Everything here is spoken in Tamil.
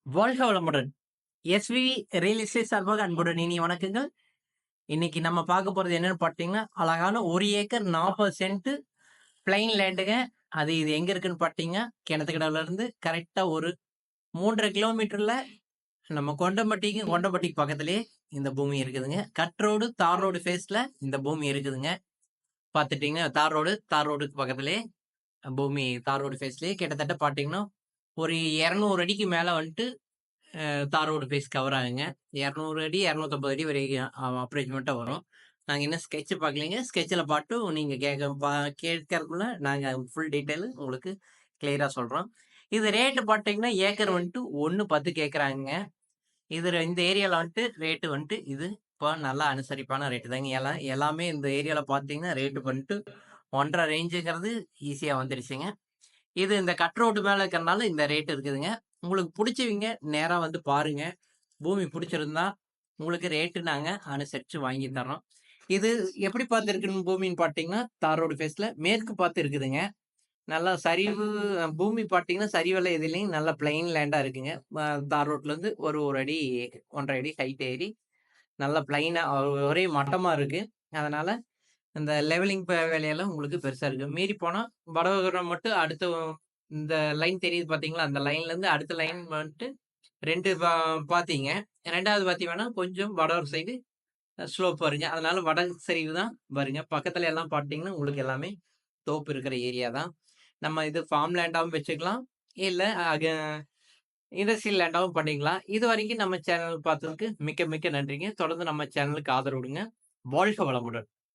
வாழ்க வளமுடன். எஸ்வி ரியல் எஸ்டேட் சார்பாக அன்புடன் இனிய வணக்கங்கள். இன்னைக்கு நம்ம பார்க்க போறது என்னன்னு பார்த்தீங்கன்னா, அழகான 1 ஏக்கர் 40 சென்ட் பிளைன் லேண்டுங்க. இது எங்க இருக்குன்னு பார்த்தீங்கன்னா, கிணத்துக்கடவுல இருந்து கரெக்ட்டா ஒரு 3 1/2 கிலோமீட்டர்ல நம்ம கொண்டம்பட்டிக்கு பக்கத்திலேயே இந்த பூமி இருக்குதுங்க. கட் ரோடு, தார் ரோடு ஃபேஸ்ல இந்த பூமி இருக்குதுங்க. பார்த்துட்டீங்கன்னா, தார் ரோடுக்கு பக்கத்திலேயே தார் ரோடு ஃபேஸ்லயே கிட்டத்தட்ட பார்த்தீங்கன்னா, ஒரு 200 அடிக்கு மேல வந்துட்டு தார் ரோடு ஃபேஸ் கவர் ஆகுங்க. 200 அடி, 250 அடி வரைக்கும் அப்ராக்ஸிமேட்டா வரும். நாங்க இன்னும் ஸ்கெட்ச் பார்க்கலைங்க. ஸ்கெட்ச்ல பார்த்து நீங்க கேட்கறதுக்குள்ள நாங்க ஃபுல் டீட்டெயில் உங்களுக்கு கிளியரா சொல்றோம். இது ரேட் பார்த்தீங்கன்னா, ஏக்கர் வந்துட்டு 1.10 கேட்கறாங்கங்க. இந்த ஏரியால வந்துட்டு ரேட் வந்துட்டு இது இப்போ நல்லா அனுசரிப்பான ரேட் தாங்க. எல்லாமே இந்த ஏரியால பார்த்தீங்கன்னா, ரேட் வந்துட்டு 1.5 ரேஞ்சுங்கிறது ஈஸியா வந்துருச்சுங்க. இது இந்த கட் ரோடு மேல இருக்கிறனால இந்த ரேட் இருக்குதுங்க. உங்களுக்கு புடிச்சவங்க நேரா வந்து பாருங்க. பூமி புடிச்சிருந்தா, உங்களுக்கு ரேட்டு நாங்க அனுசரிச்சு வாங்கி தர்றோம். இது எப்படி பார்த்து இருக்குன்னு பூமின்னு பார்த்தீங்கன்னா, தார் ரோடு ஃபேஸ்ல மேற்கு பார்த்து இருக்குதுங்க. நல்லா சரிவு பூமி பார்த்தீங்கன்னா, சரிவெல்லாம் எதுவும் இல்லைங்க. நல்லா பிளெயின் லேண்டா இருக்குங்க. தார் ரோட்லருந்து ஒரு 1 அடி 1 1/2 அடி ஹைட் ஏறி, நல்லா பிளைனா ஒரே மட்டமா இருக்கு. அதனால இந்த லெவலிங் வேலையெல்லாம் உங்களுக்கு பெருசா இருக்கு. மீறி போனா வடகரம் மட்டும் அடுத்த இந்த லைன் தெரியுது பார்த்தீங்களா? அந்த லைன்லேருந்து அடுத்த லைன் வந்துட்டு 2 பாத்திங்க. 2வது பாத்தீங்கன்னா, கொஞ்சம் வட ஒரு சைடு ஸ்லோப் வருங்க. அதனால வட சரிவு தான் வருங்க. பக்கத்துல எல்லாம் பார்த்தீங்கன்னா, உங்களுக்கு எல்லாமே தோப்பு இருக்கிற ஏரியா தான். நம்ம இது ஃபார்ம் லேண்டாவும் வச்சுக்கலாம். இல்ல அக இண்டஸ்ட்ரியல் லேண்டாவும் பண்ணிக்கலாம். இதுவரைக்கும் நம்ம சேனல் பார்த்ததுக்கு மிக்க மிக்க நன்றிங்க. தொடர்ந்து நம்ம சேனலுக்கு ஆதரவு கொடுங்க. வாழ்க வளமுடன்.